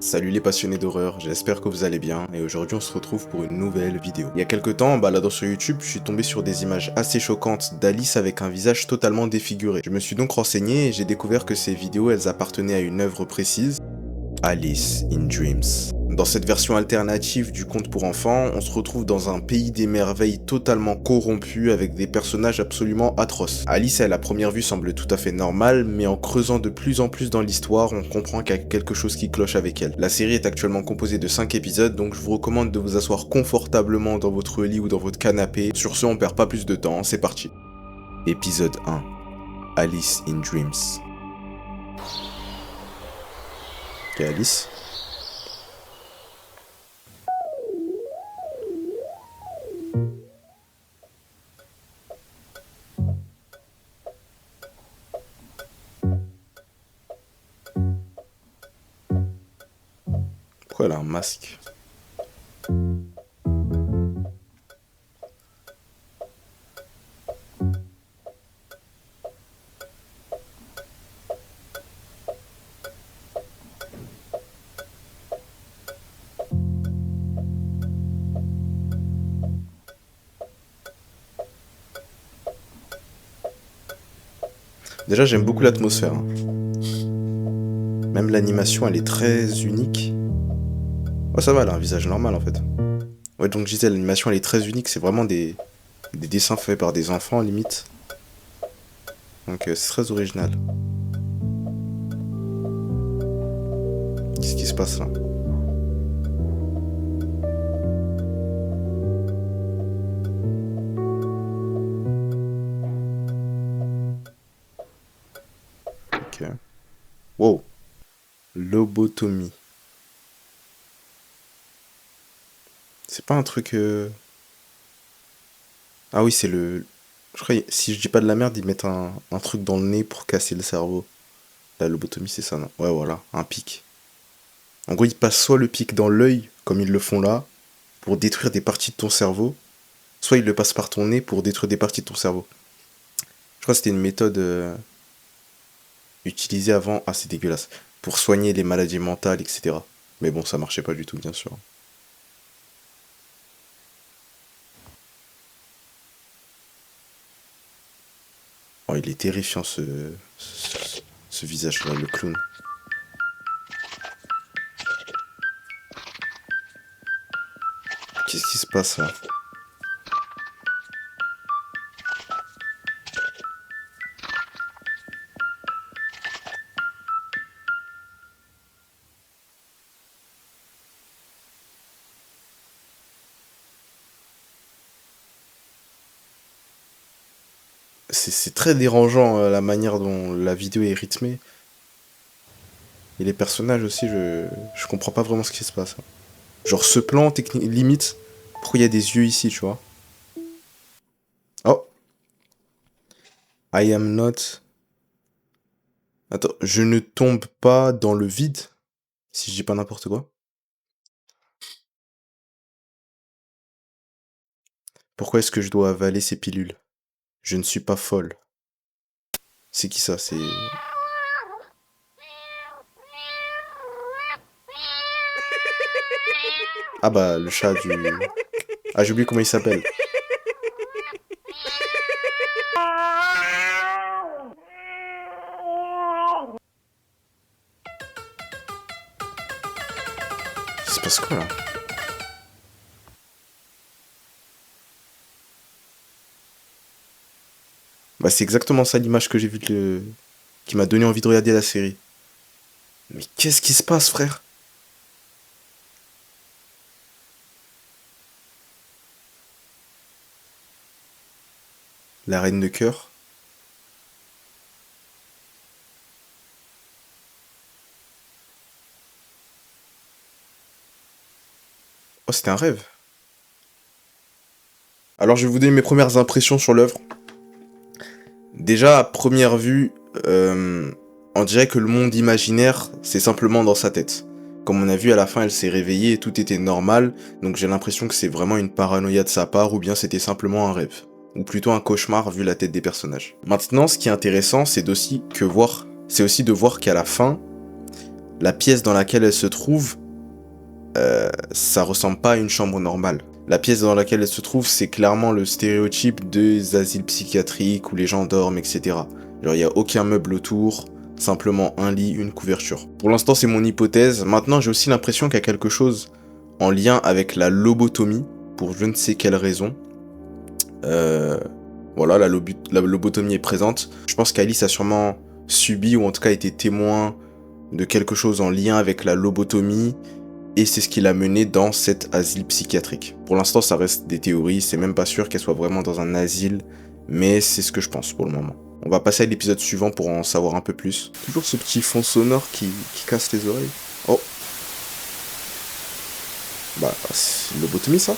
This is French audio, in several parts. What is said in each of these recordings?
Salut les passionnés d'horreur, j'espère que vous allez bien et aujourd'hui on se retrouve pour une nouvelle vidéo. Il y a quelques temps, en baladant sur YouTube, je suis tombé sur des images assez choquantes d'Alice avec un visage totalement défiguré. Je me suis donc renseigné et j'ai découvert que ces vidéos elles appartenaient à une œuvre précise, Alice in Dreams. Dans cette version alternative du conte pour enfants, on se retrouve dans un pays des merveilles totalement corrompu avec des personnages absolument atroces. Alice à la première vue semble tout à fait normale, mais en creusant de plus en plus dans l'histoire, on comprend qu'il y a quelque chose qui cloche avec elle. La série est actuellement composée de 5 épisodes, donc je vous recommande de vous asseoir confortablement dans votre lit ou dans votre canapé. Sur ce, on perd pas plus de temps, c'est parti. Épisode 1. Alice in Dreams. Ok, Alice. Pourquoi elle a un masque? Déjà, j'aime beaucoup l'atmosphère, hein. Même l'animation, elle est très unique. Oh, ça va, elle a un visage normal en fait. Ouais, donc je disais, l'animation, elle est très unique. C'est vraiment des dessins faits par des enfants, limite. Donc, c'est très original. Qu'est-ce qui se passe là? Ok. Wow. Lobotomie. C'est pas un truc. Ah oui, c'est le. Je crois, si je dis pas de la merde, ils mettent un truc dans le nez pour casser le cerveau. La lobotomie, c'est ça, non? Ouais, voilà, un pic. En gros, ils passent soit le pic dans l'œil, comme ils le font là, pour détruire des parties de ton cerveau, soit ils le passent par ton nez pour détruire des parties de ton cerveau. Je crois que c'était une méthode utilisée avant. Ah, c'est dégueulasse. Pour soigner les maladies mentales, etc. Mais bon, ça marchait pas du tout, bien sûr. Oh, il est terrifiant ce visage-là, le clown. Qu'est-ce qui se passe là? C'est très dérangeant la manière dont la vidéo est rythmée. Et les personnages aussi, je comprends pas vraiment ce qui se passe. Genre ce plan, technique, limite, pourquoi il y a des yeux ici, tu vois? Oh, I am not. Attends, je ne tombe pas dans le vide, si je dis pas n'importe quoi. Pourquoi est-ce que je dois avaler ces pilules? Je ne suis pas folle. C'est qui ça? C'est. Ah bah, le chat du. Ah, j'ai oublié comment il s'appelle. Il se passe quoi là? Bah, c'est exactement ça l'image que j'ai vue qui m'a donné envie de regarder la série. Mais qu'est-ce qui se passe, frère? La reine de cœur? Oh, c'était un rêve. Alors, je vais vous donner mes premières impressions sur l'œuvre. Déjà, à première vue, on dirait que le monde imaginaire, c'est simplement dans sa tête. Comme on a vu à la fin, elle s'est réveillée et tout était normal, donc j'ai l'impression que c'est vraiment une paranoïa de sa part ou bien c'était simplement un rêve. Ou plutôt un cauchemar vu la tête des personnages. Maintenant, ce qui est intéressant, c'est aussi de voir qu'à la fin, La pièce dans laquelle elle se trouve, ça ressemble pas à une chambre normale. La pièce dans laquelle elle se trouve, c'est clairement le stéréotype des asiles psychiatriques où les gens dorment, etc. Genre, il n'y a aucun meuble autour, simplement un lit, une couverture. Pour l'instant, c'est mon hypothèse. Maintenant, j'ai aussi l'impression qu'il y a quelque chose en lien avec la lobotomie, pour je ne sais quelle raison. Voilà, la lobotomie est présente. Je pense qu'Alice a sûrement subi, ou en tout cas été témoin de quelque chose en lien avec la lobotomie, et c'est ce qui l'a mené dans cet asile psychiatrique. Pour l'instant, ça reste des théories, c'est même pas sûr qu'elle soit vraiment dans un asile, mais c'est ce que je pense pour le moment. On va passer à l'épisode suivant pour en savoir un peu plus. Toujours ce petit fond sonore qui casse les oreilles. Oh. Bah, c'est une lobotomie ça.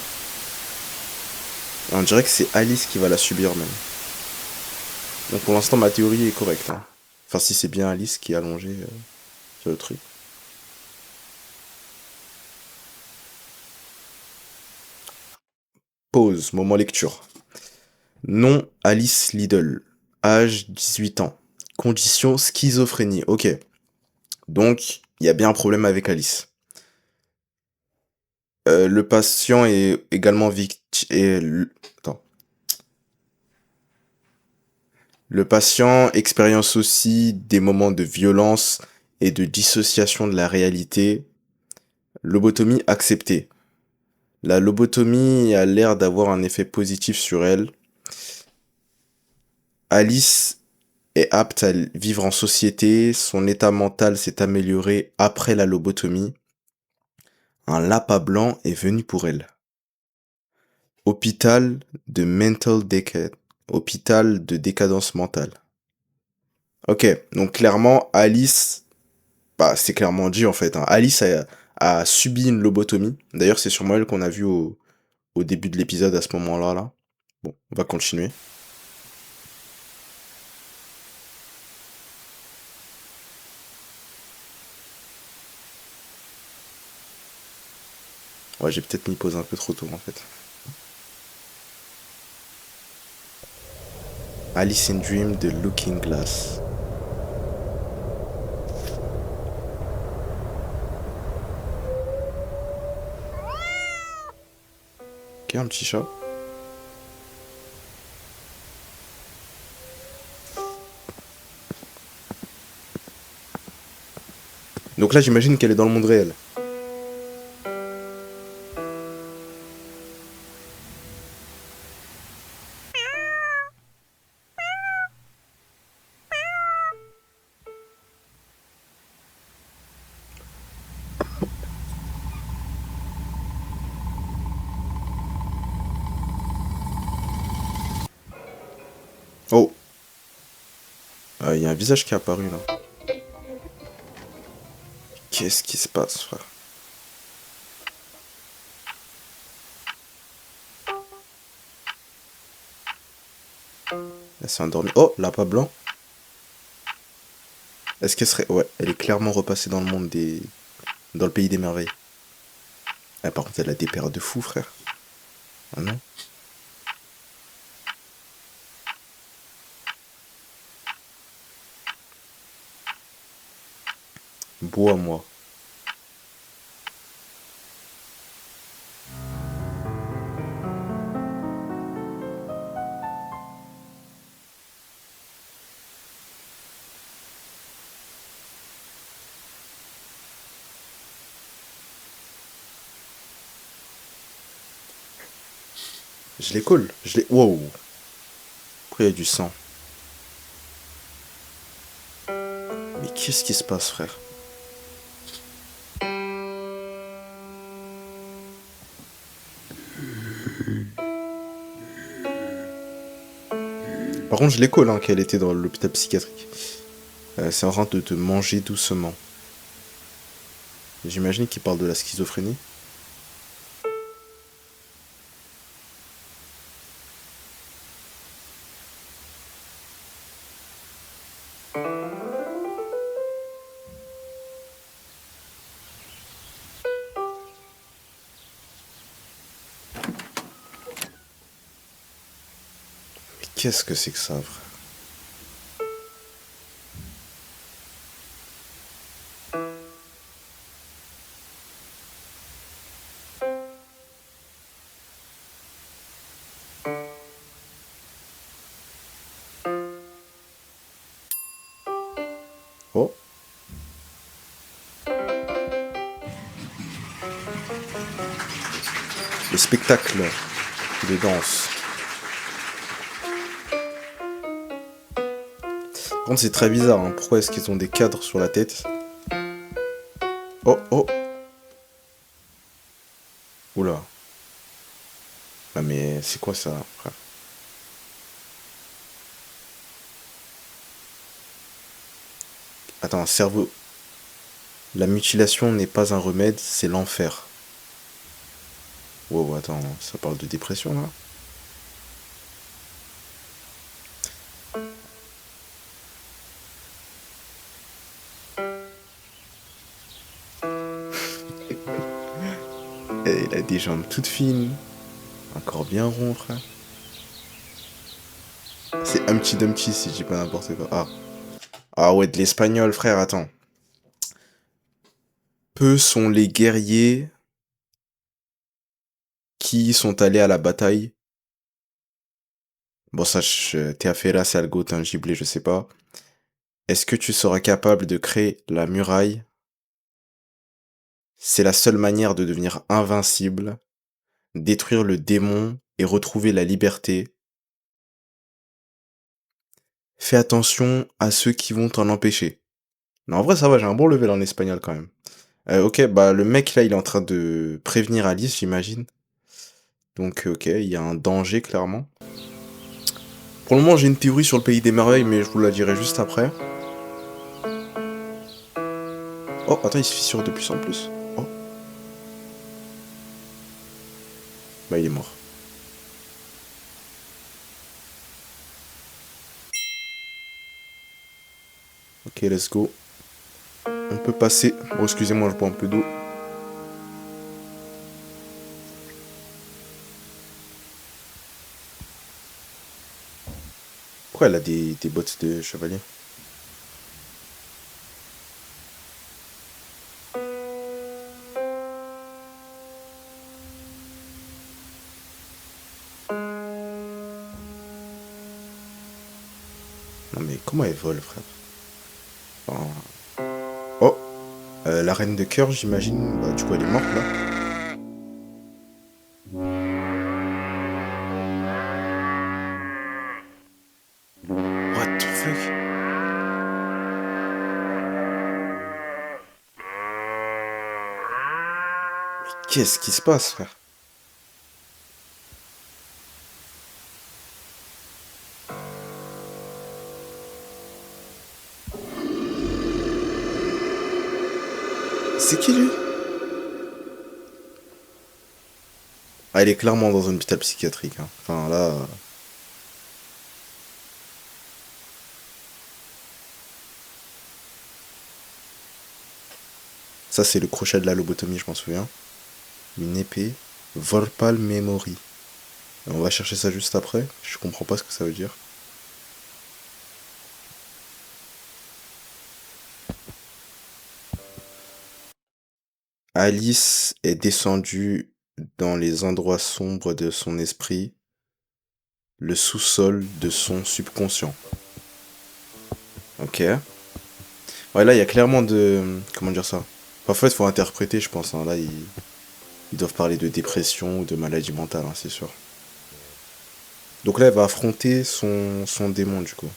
On dirait que c'est Alice qui va la subir même. Donc pour l'instant, ma théorie est correcte. Hein. Enfin, si c'est bien Alice qui est allongée sur le truc. Pause, moment lecture. Nom Alice Liddell. Âge 18 ans. Condition schizophrénie. Ok. Donc, il y a bien un problème avec Alice. Le patient est également victime. Attends. Le patient expérience aussi des moments de violence et de dissociation de la réalité. Lobotomie acceptée. La lobotomie a l'air d'avoir un effet positif sur elle. Alice est apte à vivre en société, son état mental s'est amélioré après la lobotomie. Un lapin blanc est venu pour elle. Hôpital de mental decay. Hôpital de décadence mentale. Ok, donc clairement, Alice, bah c'est clairement dit en fait. Hein. Alice a subi une lobotomie. D'ailleurs, c'est sûrement elle qu'on a vu au début de l'épisode à ce moment-là. Là. Bon, on va continuer. Ouais, j'ai peut-être mis pause un peu trop tôt en fait. Alice in Dream de Looking Glass. Ok, un petit chat. Donc là, j'imagine qu'elle est dans le monde réel. Oh, il y a un visage qui est apparu là. Qu'est-ce qui se passe, frère? Elle s'est endormie. Oh, lapin blanc. Est-ce qu'elle serait... Ouais, elle est clairement repassée dans le monde des... Dans le pays des merveilles. Ah, par contre, elle a des paires de fous, frère. Ah non? Beau à moi. Je les colle. Je les... Wow. Pourquoi il y a du sang? Mais qu'est-ce qui se passe, frère? Par contre, je les colle, hein, qu'elle était dans l'hôpital psychiatrique. C'est en train de te manger doucement. J'imagine qu'il parle de la schizophrénie. Mais qu'est-ce que c'est que ça, frère? Le spectacle de danse. Par contre, c'est très bizarre, hein. Pourquoi est-ce qu'ils ont des cadres sur la tête? Oh, oh. Oula. Ah mais c'est quoi ça, frère? Attends, cerveau. La mutilation n'est pas un remède, c'est l'enfer. Wow, attends, ça parle de dépression là? Et il a des jambes toutes fines, un corps bien rond, frère. C'est Humpty Dumpty si je dis pas n'importe quoi. Ah. Ah ouais, de l'espagnol, frère, attends. Peu sont les guerriers qui sont allés à la bataille. Bon, ça, te aferras algo tangible, je sais pas. Est-ce que tu seras capable de créer la muraille? C'est la seule manière de devenir invincible, détruire le démon et retrouver la liberté. Fais attention à ceux qui vont t'en empêcher. Non, en vrai, ça va, j'ai un bon level en espagnol quand même. Ok, bah le mec là, il est en train de prévenir Alice, j'imagine. Donc, ok, il y a un danger clairement. Pour le moment, j'ai une théorie sur le pays des merveilles, mais je vous la dirai juste après. Oh, attends, il se fissure de plus en plus. Oh, bah il est mort. Ok, let's go. On peut passer. Oh, excusez-moi, je bois un peu d'eau. Pourquoi elle a des bottes de chevalier? Non mais comment elle vole, frère? Enfin, oh, la reine de cœur, j'imagine. Bah, du coup, elle est morte là. What the fuck? Qu'est-ce qui se passe, frère? C'est qui lui? Ah, elle est clairement dans un hôpital psychiatrique, hein. Enfin là. Ça, c'est le crochet de la lobotomie, je m'en souviens. Une épée. Vorpal Memory. On va chercher ça juste après. Je comprends pas ce que ça veut dire. Alice est descendue dans les endroits sombres de son esprit, le sous-sol de son subconscient. Ok. Ouais, là, il y a clairement de... Comment dire ça? Parfois, il faut interpréter, je pense, hein. Là, ils doivent parler de dépression ou de maladie mentale, hein, c'est sûr. Donc là, elle va affronter son démon, du coup.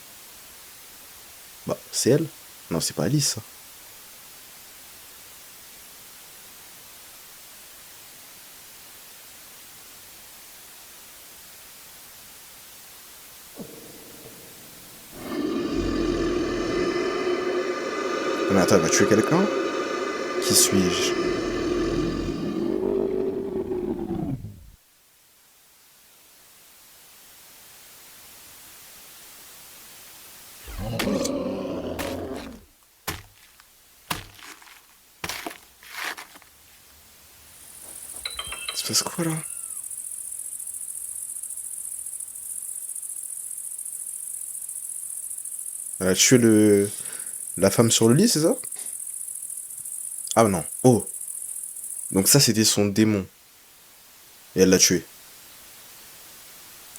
Bah, c'est elle? Non, c'est pas Alice, ça. Mais attends, elle va tuer quelqu'un? Qui suis-je? Il se passe quoi, là? Elle a tué la femme sur le lit, c'est ça? Ah non. Oh. Donc ça, c'était son démon. Et elle l'a tué.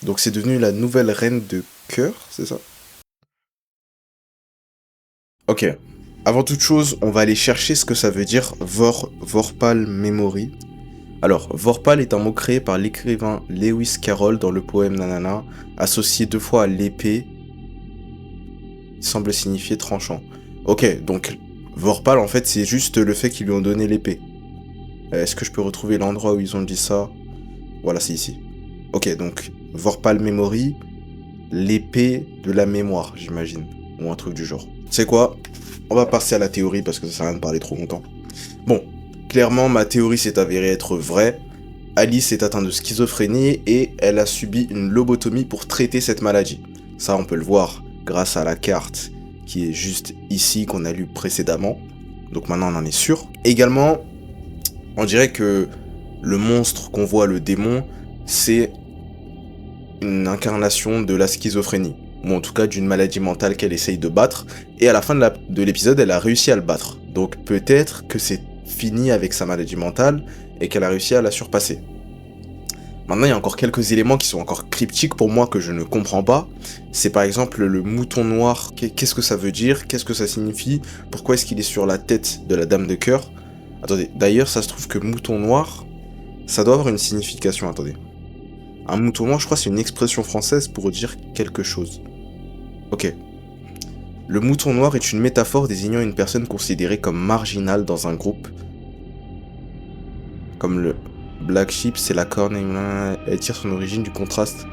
Donc c'est devenu la nouvelle reine de cœur, c'est ça? Ok. Avant toute chose, on va aller chercher ce que ça veut dire Vorpal Memory. Alors, Vorpal est un mot créé par l'écrivain Lewis Carroll dans le poème Nanana, associé 2 fois à l'épée, semble signifier tranchant. Ok, donc Vorpal en fait c'est juste le fait qu'ils lui ont donné l'épée. Est-ce que je peux retrouver l'endroit où ils ont dit ça? Voilà, c'est ici. Ok, donc Vorpal Memory, l'épée de la mémoire, j'imagine. Ou un truc du genre. C'est quoi? On va passer à la théorie parce que ça sert à rien de parler trop longtemps. Bon, clairement ma théorie s'est avérée être vraie. Alice est atteinte de schizophrénie et elle a subi une lobotomie pour traiter cette maladie. Ça, on peut le voir grâce à la carte qui est juste ici qu'on a lu précédemment. Donc maintenant, on en est sûr. Également, on dirait que le monstre qu'on voit, le démon, c'est une incarnation de la schizophrénie. Ou en tout cas d'une maladie mentale qu'elle essaye de battre. Et à la fin de l'épisode, elle a réussi à le battre. Donc peut-être que c'est fini avec sa maladie mentale et qu'elle a réussi à la surpasser. Maintenant, il y a encore quelques éléments qui sont encore cryptiques pour moi que je ne comprends pas. C'est par exemple le mouton noir. Qu'est-ce que ça veut dire? Qu'est-ce que ça signifie? Pourquoi est-ce qu'il est sur la tête de la dame de cœur? Attendez, d'ailleurs, ça se trouve que mouton noir, ça doit avoir une signification, attendez. Un mouton noir, je crois, c'est une expression française pour dire quelque chose. Ok. Le mouton noir est une métaphore désignant une personne considérée comme marginale dans un groupe. Comme le Black Sheep, c'est la corne, elle tire son origine du contraste.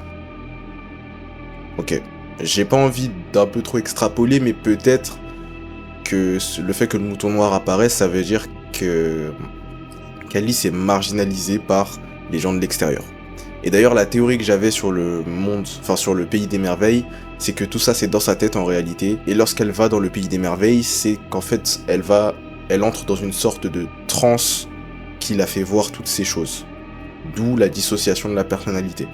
Ok. J'ai pas envie d'un peu trop extrapoler, mais peut-être que le fait que le mouton noir apparaisse, ça veut dire que qu'Alice est marginalisée par les gens de l'extérieur. Et d'ailleurs, la théorie que j'avais sur le monde, enfin sur le pays des merveilles, c'est que tout ça c'est dans sa tête en réalité. Et lorsqu'elle va dans le pays des merveilles, c'est qu'en fait, elle entre dans une sorte de transe qui la fait voir toutes ces choses. D'où la dissociation de la personnalité.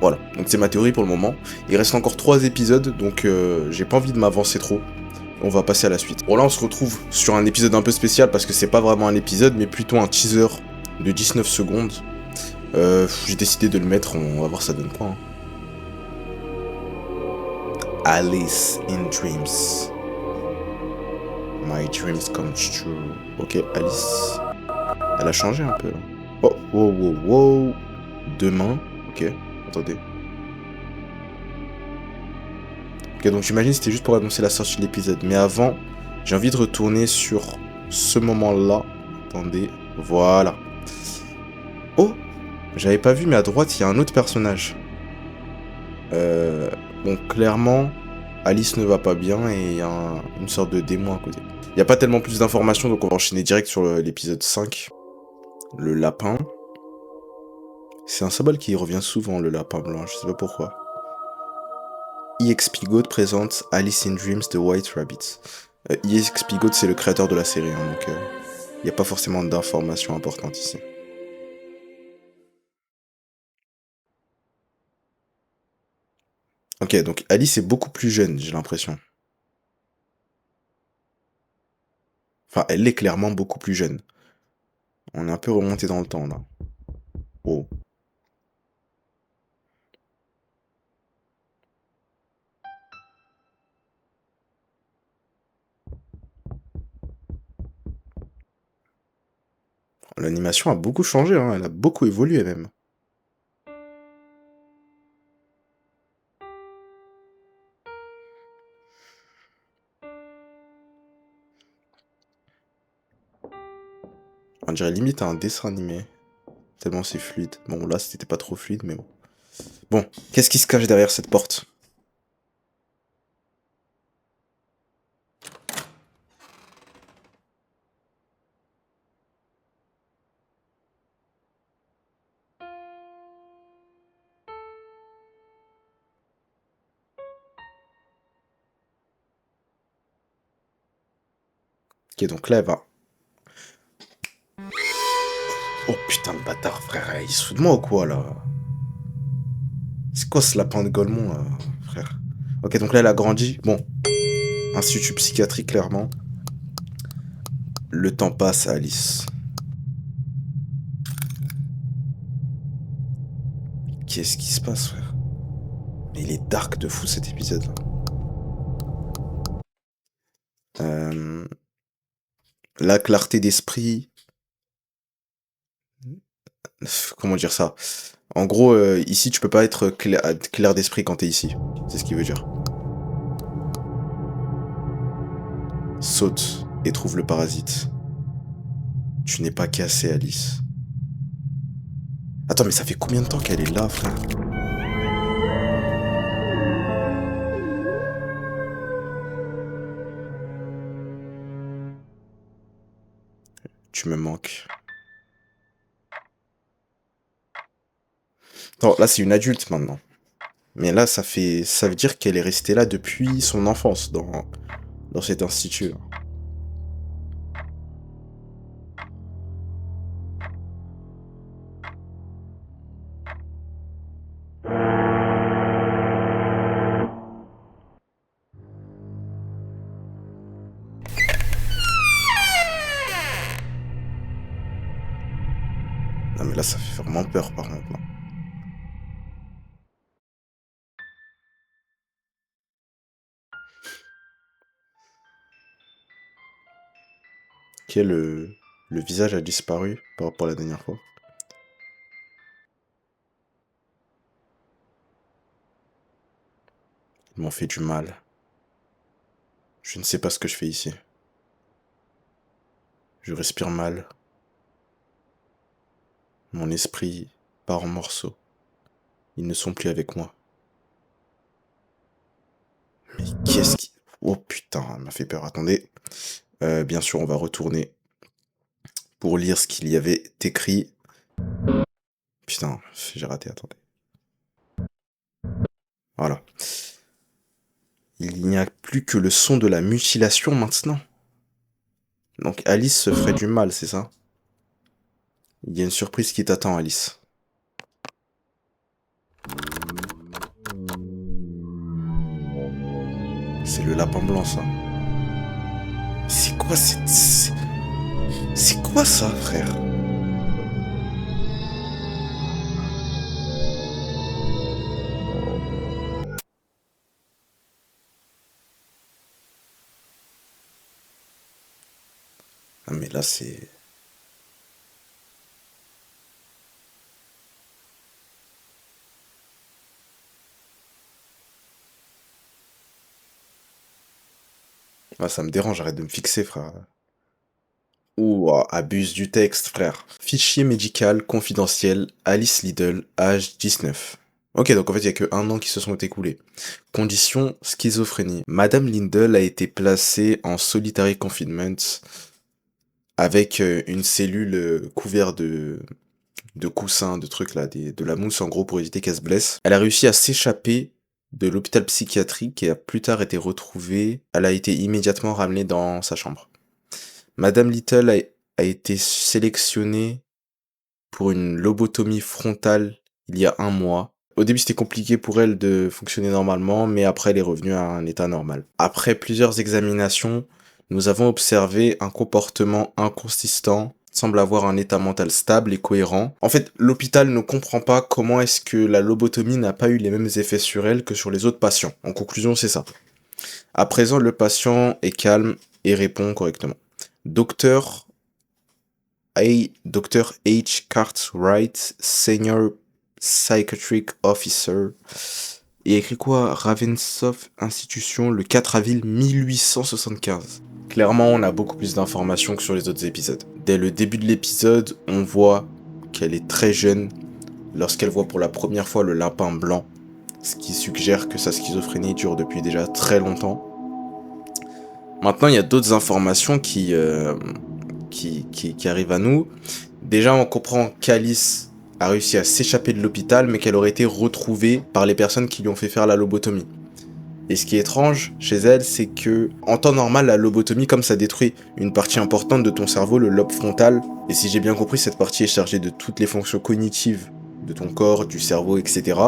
Voilà, donc c'est ma théorie pour le moment. Il reste encore 3 épisodes, donc j'ai pas envie de m'avancer trop. On va passer à la suite. Bon là on se retrouve sur un épisode un peu spécial parce que c'est pas vraiment un épisode, mais plutôt un teaser de 19 secondes. J'ai décidé de le mettre, on va voir ça donne quoi. Hein. Alice in Dreams. My dreams come true. Ok, Alice. Elle a changé un peu là. Oh, wow, wow, wow. Demain. Ok, attendez. Ok, donc j'imagine que c'était juste pour annoncer la sortie de l'épisode. Mais avant, j'ai envie de retourner sur ce moment-là. Attendez, voilà. Oh, j'avais pas vu, mais à droite, il y a un autre personnage. Bon, clairement, Alice ne va pas bien et il y a une sorte de démon à côté. Il n'y a pas tellement plus d'informations, donc on va enchaîner direct sur l'épisode 5. Le lapin. C'est un symbole qui revient souvent, le lapin blanc, je sais pas pourquoi. EXP God présente Alice in Dreams The White Rabbit. EXP God, c'est le créateur de la série, hein, donc il n'y a pas forcément d'informations importantes ici. Ok, donc Alice est beaucoup plus jeune, j'ai l'impression. Enfin, elle est clairement beaucoup plus jeune. On est un peu remonté dans le temps, là. Oh. L'animation a beaucoup changé, hein, elle a beaucoup évolué même. On dirait limite un dessin animé. Tellement c'est fluide. Bon, là, c'était pas trop fluide, mais bon. Bon, qu'est-ce qui se cache derrière cette porte? Ok, donc là, elle va... Oh putain, le bâtard, frère, il se fout de moi ou quoi, là? C'est quoi ce lapin de Golemont, là, frère? Ok, donc là, elle a grandi. Bon, institut psychiatrique, clairement. Le temps passe, Alice. Qu'est-ce qui se passe, frère? Mais il est dark de fou, cet épisode-là. La clarté d'esprit. Comment dire ça? En gros, ici, tu peux pas être clair d'esprit quand t'es ici. C'est ce qu'il veut dire. Saute et trouve le parasite. Tu n'es pas cassé, Alice. Attends, mais ça fait combien de temps qu'elle est là, frère? Tu me manques. Non, là, c'est une adulte maintenant. Mais là, ça veut dire qu'elle est restée là depuis son enfance, dans cet institut. Non, mais là, ça fait vraiment peur, par contre. Là. Ok, le visage a disparu par rapport à la dernière fois. Ils m'ont fait du mal. Je ne sais pas ce que je fais ici. Je respire mal. Mon esprit part en morceaux. Ils ne sont plus avec moi. Mais qu'est-ce qui... Oh putain, elle m'a fait peur. Attendez. Bien sûr, on va retourner pour lire ce qu'il y avait écrit. Putain, j'ai raté, attendez. Voilà. Il n'y a plus que le son de la mutilation maintenant. Donc Alice se ferait du mal, c'est ça? Il y a une surprise qui t'attend, Alice. C'est le lapin blanc, ça. C'est quoi c'est quoi ça, frère? Ah mais là c'est... Ah, ça me dérange, arrête de me fixer, frère. Ouh, abuse du texte, frère. Fichier médical confidentiel, Alice Liddell, âge 19. Ok, donc en fait, il n'y a que 1 an qui se sont écoulés. Condition, schizophrénie. Madame Liddell a été placée en solitary confinement avec une cellule couverte de coussins, de trucs là, de la mousse en gros pour éviter qu'elle se blesse. Elle a réussi à s'échapper de l'hôpital psychiatrique et a plus tard été retrouvée. Elle a été immédiatement ramenée dans sa chambre. Madame Little a été sélectionnée pour une lobotomie frontale il y a 1 mois. Au début, c'était compliqué pour elle de fonctionner normalement, mais après, elle est revenue à un état normal. Après plusieurs examinations, nous avons observé un comportement inconsistant, semble avoir un état mental stable et cohérent. En fait, l'hôpital ne comprend pas comment est-ce que la lobotomie n'a pas eu les mêmes effets sur elle que sur les autres patients. En conclusion, c'est ça. À présent, le patient est calme et répond correctement. Dr. H. Cartwright, Senior Psychiatric Officer. Il y a écrit quoi? Ravensworth Institution, le 4 avril 1875. Clairement, on a beaucoup plus d'informations que sur les autres épisodes. Dès le début de l'épisode, on voit qu'elle est très jeune lorsqu'elle voit pour la première fois le lapin blanc, ce qui suggère que sa schizophrénie dure depuis déjà très longtemps. Maintenant, il y a d'autres informations qui arrivent à nous. Déjà, on comprend qu'Alice a réussi à s'échapper de l'hôpital, mais qu'elle aurait été retrouvée par les personnes qui lui ont fait faire la lobotomie. Et ce qui est étrange chez elle, c'est que, en temps normal, la lobotomie, comme ça détruit une partie importante de ton cerveau, le lobe frontal, et si j'ai bien compris, cette partie est chargée de toutes les fonctions cognitives de ton corps, du cerveau, etc.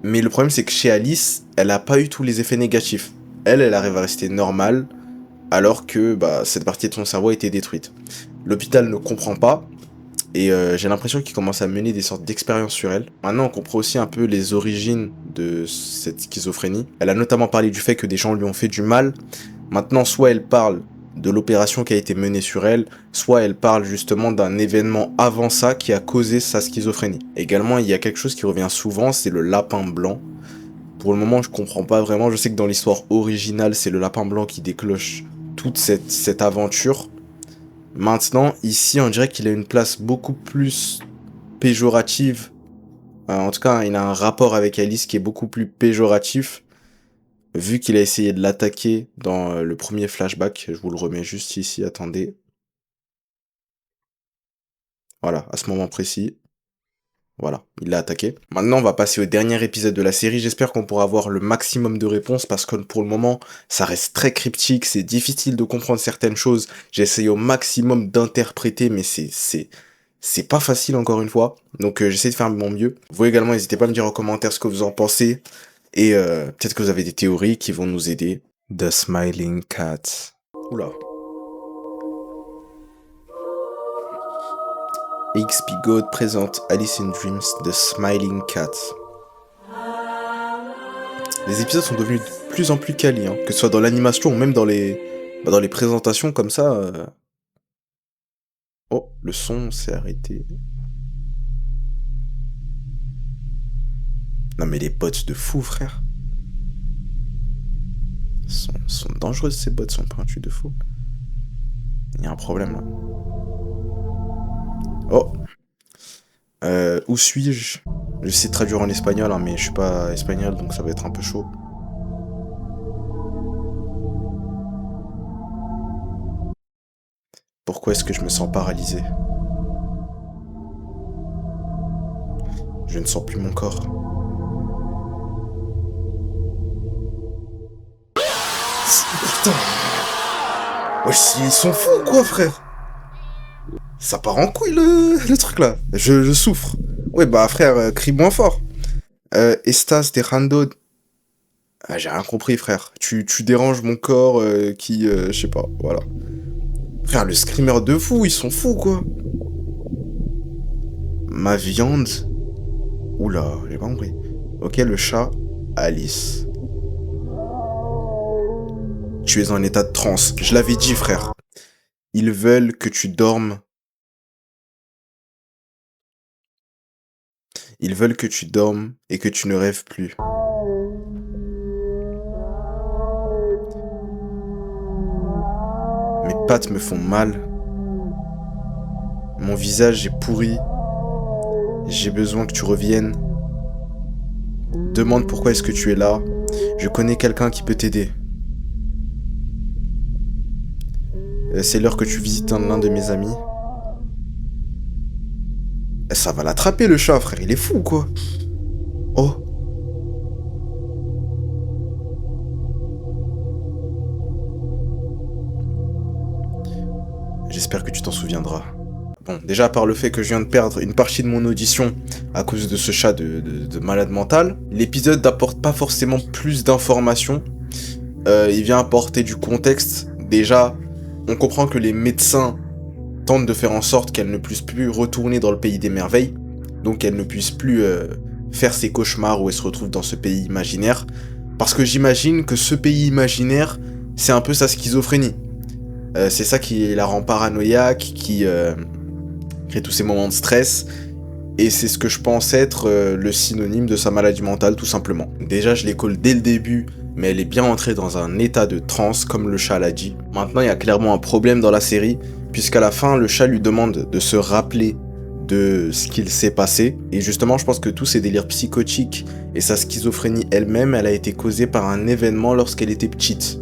Mais le problème, c'est que chez Alice, elle n'a pas eu tous les effets négatifs. Elle arrive à rester normale, alors que cette partie de son cerveau a été détruite. L'hôpital ne comprend pas, et j'ai l'impression qu'il commence à mener des sortes d'expériences sur elle. Maintenant, on comprend aussi un peu les origines de cette schizophrénie. Elle a notamment parlé du fait que des gens lui ont fait du mal. Maintenant, soit elle parle de l'opération qui a été menée sur elle, soit elle parle justement d'un événement avant ça qui a causé sa schizophrénie. Également, il y a quelque chose qui revient souvent, c'est le lapin blanc. Pour le moment, je comprends pas vraiment. Je sais que dans l'histoire originale, c'est le lapin blanc qui déclenche toute cette aventure. Maintenant, ici, on dirait qu'il a une place beaucoup plus péjorative. En tout cas, il a un rapport avec Alice qui est beaucoup plus péjoratif, vu qu'il a essayé de l'attaquer dans le premier flashback. Je vous le remets juste ici, attendez. Voilà, à ce moment précis. Voilà, il l'a attaqué. Maintenant, on va passer au dernier épisode de la série. J'espère qu'on pourra avoir le maximum de réponses parce que pour le moment, ça reste très cryptique. C'est difficile de comprendre certaines choses. J'essaye au maximum d'interpréter, mais c'est pas facile encore une fois. Donc, j'essaie de faire de mon mieux. Vous également, n'hésitez pas à me dire en commentaire ce que vous en pensez. Et peut-être que vous avez des théories qui vont nous aider. The Smiling Cat. Oula. XP God présente Alice in Dreams The Smiling Cat. Les épisodes sont devenus de plus en plus quali, hein, que ce soit dans l'animation ou même dans les présentations comme ça. Oh, le son s'est arrêté. Non mais les bots de fou, frère. Sont dangereuses ces bots, sont pointues de fou. Il y a un problème là. Oh. Où suis-je? Je sais traduire en espagnol, hein, mais je suis pas espagnol, donc ça va être un peu chaud. Pourquoi est-ce que je me sens paralysé? Je ne sens plus mon corps. Putain! Wesh, ils sont fous quoi, frère? Ça part en couille le truc là. Je souffre. Ouais, bah frère, crie moins fort. Estas dejando... Ah, j'ai rien compris, frère. Tu déranges mon corps qui... je sais pas, voilà. Frère, le screamer de fou, ils sont fous, quoi. Ma viande... Oula, j'ai pas compris. Ok, le chat, Alice. Tu es en état de transe. Je l'avais dit, frère. Ils veulent que tu dormes. Ils veulent que tu dormes et que tu ne rêves plus. Mes pattes me font mal. Mon visage est pourri. J'ai besoin que tu reviennes. Demande pourquoi est-ce que tu es là. Je connais quelqu'un qui peut t'aider. C'est l'heure que tu visites l'un de mes amis. Ça va l'attraper le chat, frère. Il est fou, quoi. Oh. J'espère que tu t'en souviendras. Bon, déjà, par le fait que je viens de perdre une partie de mon audition à cause de ce chat de malade mental, l'épisode n'apporte pas forcément plus d'informations. Il vient apporter du contexte. Déjà, on comprend que les médecins tentent de faire en sorte qu'elle ne puisse plus retourner dans le pays des merveilles. Donc qu'elle ne puisse plus faire ses cauchemars où elle se retrouve dans ce pays imaginaire. Parce que j'imagine que ce pays imaginaire, c'est un peu sa schizophrénie. C'est ça qui la rend paranoïaque, qui crée tous ces moments de stress. Et c'est ce que je pense être le synonyme de sa maladie mentale, tout simplement. Déjà, je l'école dès le début, mais elle est bien entrée dans un état de transe, comme le chat l'a dit. Maintenant, il y a clairement un problème dans la série, puisqu'à la fin, le chat lui demande de se rappeler de ce qu'il s'est passé. Et justement, je pense que tous ces délires psychotiques et sa schizophrénie elle-même, elle a été causée par un événement lorsqu'elle était petite.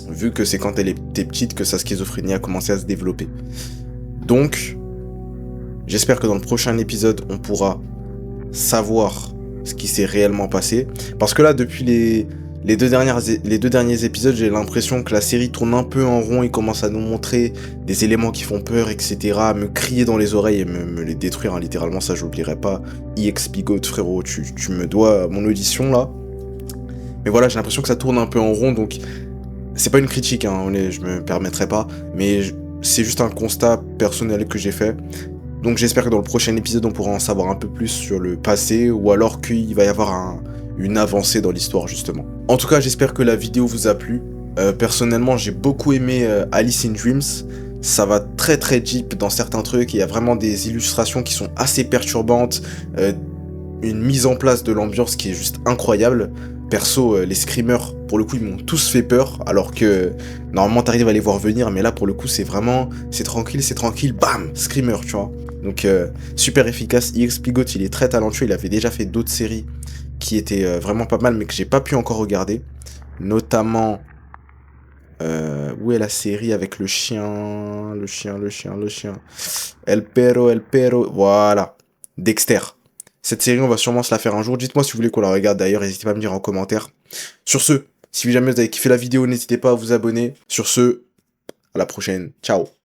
Vu que c'est quand elle était petite que sa schizophrénie a commencé à se développer. Donc, j'espère que dans le prochain épisode, on pourra savoir ce qui s'est réellement passé. Parce que là, depuis les deux derniers épisodes, j'ai l'impression que la série tourne un peu en rond. Il commence à nous montrer des éléments qui font peur, etc. À me crier dans les oreilles et me les détruire, hein, littéralement. Ça, j'oublierai pas. EXP God, frérot, tu me dois mon audition, là. Mais voilà, j'ai l'impression que ça tourne un peu en rond, donc... C'est pas une critique, hein, je me permettrai pas, mais c'est juste un constat personnel que j'ai fait. Donc j'espère que dans le prochain épisode, on pourra en savoir un peu plus sur le passé, ou alors qu'il va y avoir une avancée dans l'histoire, justement. En tout cas, j'espère que la vidéo vous a plu. Personnellement, j'ai beaucoup aimé Alice in Dreams. Ça va très très deep dans certains trucs. Il y a vraiment des illustrations qui sont assez perturbantes. Une mise en place de l'ambiance qui est juste incroyable. Perso, les screamers, pour le coup, ils m'ont tous fait peur. Alors que normalement, t'arrives à les voir venir. Mais là, pour le coup, c'est vraiment... C'est tranquille. Bam, screamer, tu vois. Donc, super efficace. EXP Goat, il est très talentueux. Il avait déjà fait d'autres séries qui étaient vraiment pas mal, mais que j'ai pas pu encore regarder. Notamment... où est la série avec le chien? Le chien. El perro. Voilà. Dexter. Cette série, on va sûrement se la faire un jour. Dites-moi si vous voulez qu'on la regarde d'ailleurs. N'hésitez pas à me dire en commentaire. Sur ce, si jamais vous avez kiffé la vidéo, n'hésitez pas à vous abonner. Sur ce, à la prochaine. Ciao.